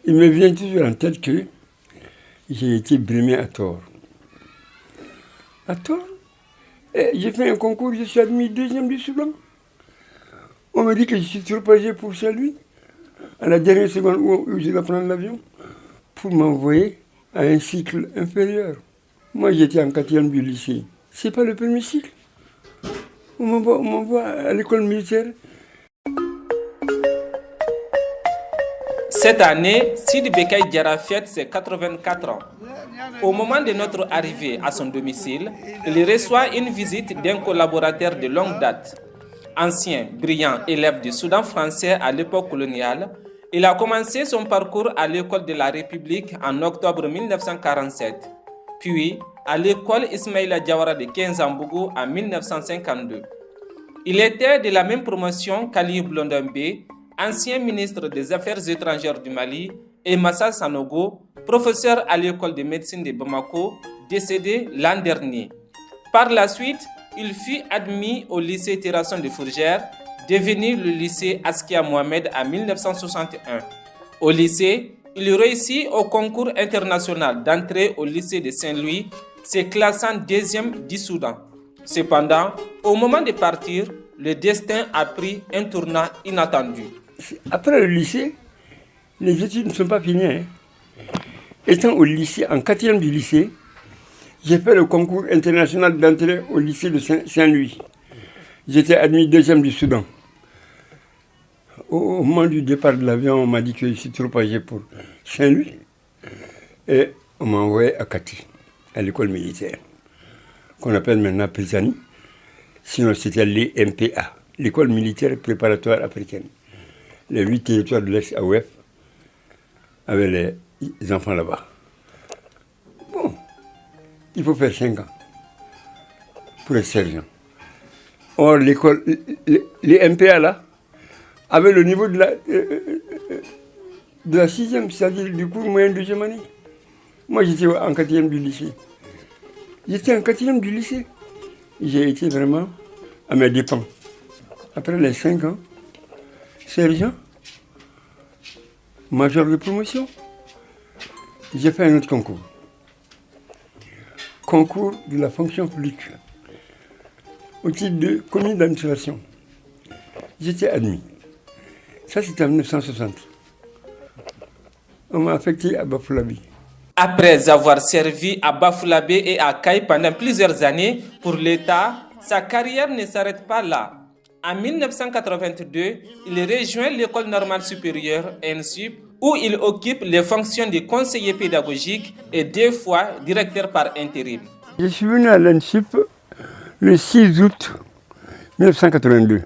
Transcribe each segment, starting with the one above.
Il me vient toujours en tête que j'ai été brimé à tort. À tort. Et j'ai fait un concours, je suis admis deuxième du Soudan. On me dit que je suis trop âgé pour Saint-Louis. À la dernière seconde où je dois prendre l'avion, pour m'envoyer à un cycle inférieur. Moi, j'étais en quatrième du lycée. C'est pas le premier cycle. On m'envoie à l'école militaire. Cette année, Sidi Bekay Diarra fête ses 84 ans. Au moment de notre arrivée à son domicile, il reçoit une visite d'un collaborateur de longue date. Ancien, brillant élève du Soudan français à l'époque coloniale, il a commencé son parcours à l'école de la République en octobre 1947, puis à l'école Ismaïla Diawara de Kenzambougou en 1952. Il était de la même promotion qu'Ali Blondin-Bé, ancien ministre des Affaires étrangères du Mali, et Massa Sanogo, professeur à l'école de médecine de Bamako, décédé l'an dernier. Par la suite, il fut admis au lycée Terrasson de Fourgère, devenu le lycée Askia Mohamed en 1961. Au lycée, il réussit au concours international d'entrée au lycée de Saint-Louis, se classant deuxième du Soudan. Cependant, au moment de partir, le destin a pris un tournant inattendu. Après le lycée, les études ne sont pas finies. Hein. Étant au lycée, en quatrième du lycée, j'ai fait le concours international d'entrée au lycée de Saint-Louis. J'étais admis deuxième du Soudan. Au moment du départ de l'avion, on m'a dit que je suis trop âgé pour Saint-Louis. Et on m'a envoyé à Kati, à l'école militaire, qu'on appelle maintenant Pisani. Sinon, c'était l'EMPA, l'école militaire préparatoire africaine. Les 8 territoires de l'ex-AOF avaient les enfants là-bas. Bon, il faut faire 5 ans pour être sergent. Or, l'école, les MPA là, avaient le niveau de la 6e, c'est-à-dire du cours moyen de deuxième année. Moi, j'étais en quatrième du lycée. J'étais en quatrième du lycée. J'ai été vraiment à mes dépens. Après les 5 ans, sergent, major de promotion, j'ai fait un autre concours. Concours de la fonction publique, au titre de commis d'administration. J'étais admis. Ça, c'était en 1960. On m'a affecté à Bafoullabi. Après avoir servi à Bafoullabé et à Kaï pendant plusieurs années pour l'État, sa carrière ne s'arrête pas là. En 1982, il rejoint l'école normale supérieure ENSUP où il occupe les fonctions de conseiller pédagogique et 2 fois directeur par intérim. Je suis venu à l'ENSUP le 6 août 1982.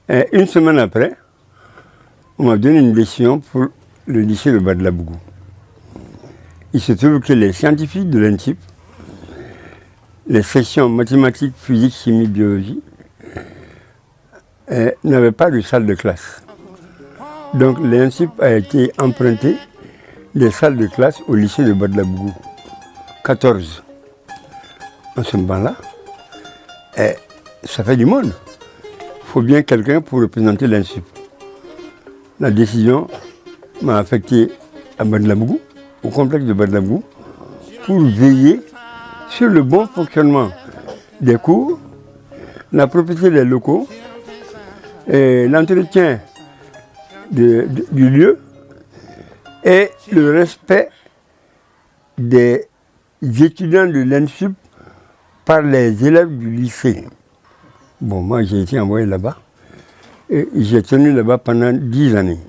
Et une semaine après, on m'a donné une décision pour le lycée de Badlabougou. Il se trouve que les scientifiques de l'ENSUP, les sections mathématiques, physique, chimie, biologie, n'avaient pas de salle de classe. Donc l'ENSUP a été emprunté des salles de classe au lycée de Badlabougou. 14. En ce moment-là, ça fait du monde. Il faut bien quelqu'un pour représenter l'INSUP. La décision m'a affecté à Badlabougou, au complexe de Badlabougou, pour veiller sur le bon fonctionnement des cours, la propriété des locaux, et l'entretien du lieu et le respect des étudiants de l'INSUP par les élèves du lycée. Bon, moi j'ai été envoyé là-bas et j'ai tenu là-bas pendant 10 années.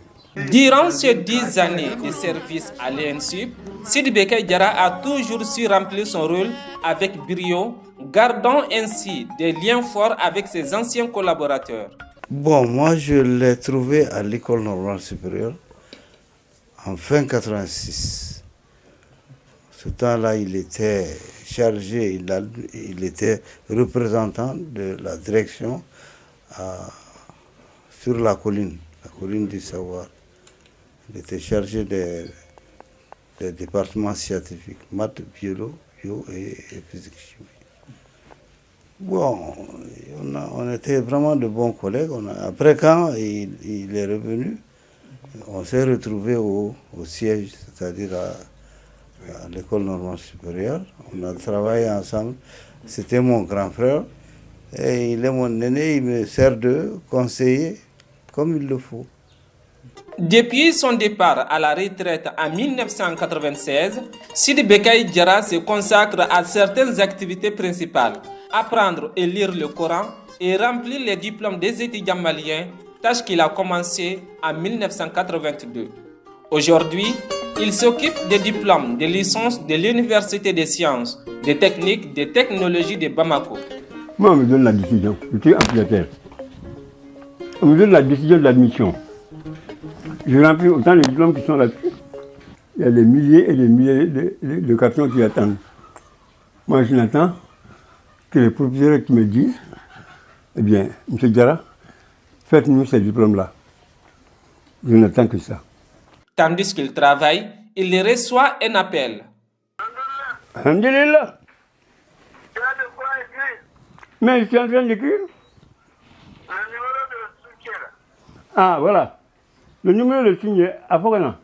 Durant ces 10 années de service à l'ENSUP, Sidi Bekay Diarra a toujours su remplir son rôle avec brio, gardant ainsi des liens forts avec ses anciens collaborateurs. Bon, moi je l'ai trouvé à l'école normale supérieure en fin 86. Ce temps-là, il était chargé, il était représentant de la direction sur la colline du savoir. Il était chargé des départements scientifiques, maths, bio et physique chimie. Bon, on était vraiment de bons collègues. Après, quand il est revenu, On s'est retrouvé au siège, c'est-à-dire à l'école normale supérieure. On a travaillé ensemble. C'était mon grand frère. Et il est mon aîné, il me sert de conseiller comme il le faut. Depuis son départ à la retraite en 1996, Sidi Bekay Diarra se consacre à certaines activités principales: apprendre et lire le Coran et remplir les diplômes des étudiants maliens, tâche qu'il a commencée en 1982. Aujourd'hui, il s'occupe des diplômes de licence de l'Université des sciences, des techniques, des technologies de Bamako. Moi, on me donne la décision. Je suis ampliataire. On me donne la décision de l'admission. Je remplis autant les diplômes qui sont là-dessus. Il y a des milliers et des milliers de captions qui attendent. Moi, je n'attends que les professeurs qui me disent, eh bien, M. Diarra, faites-nous ces diplômes-là. Je n'attends que ça. Tandis qu'il travaille, il reçoit un appel. Alhamdulillah. Mais je suis en train d'écrire. Le numéro de soutien. Ah, voilà. Le numéro de signe à Fogana.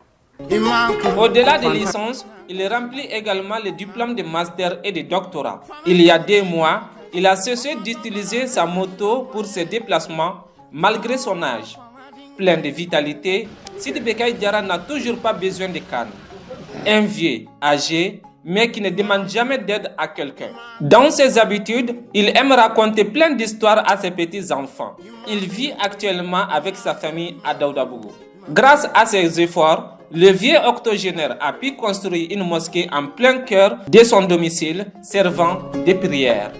Au-delà des licences, il remplit également les diplômes de master et de doctorat. Il y a 2 mois, il a cessé d'utiliser sa moto pour ses déplacements malgré son âge. Plein de vitalité, Sidi Bekay Diarra n'a toujours pas besoin de canne. Un vieux, âgé, mais qui ne demande jamais d'aide à quelqu'un. Dans ses habitudes, il aime raconter plein d'histoires à ses petits-enfants. Il vit actuellement avec sa famille à Daoudabougou. Grâce à ses efforts, le vieux octogénaire a pu construire une mosquée en plein cœur de son domicile, servant de prière.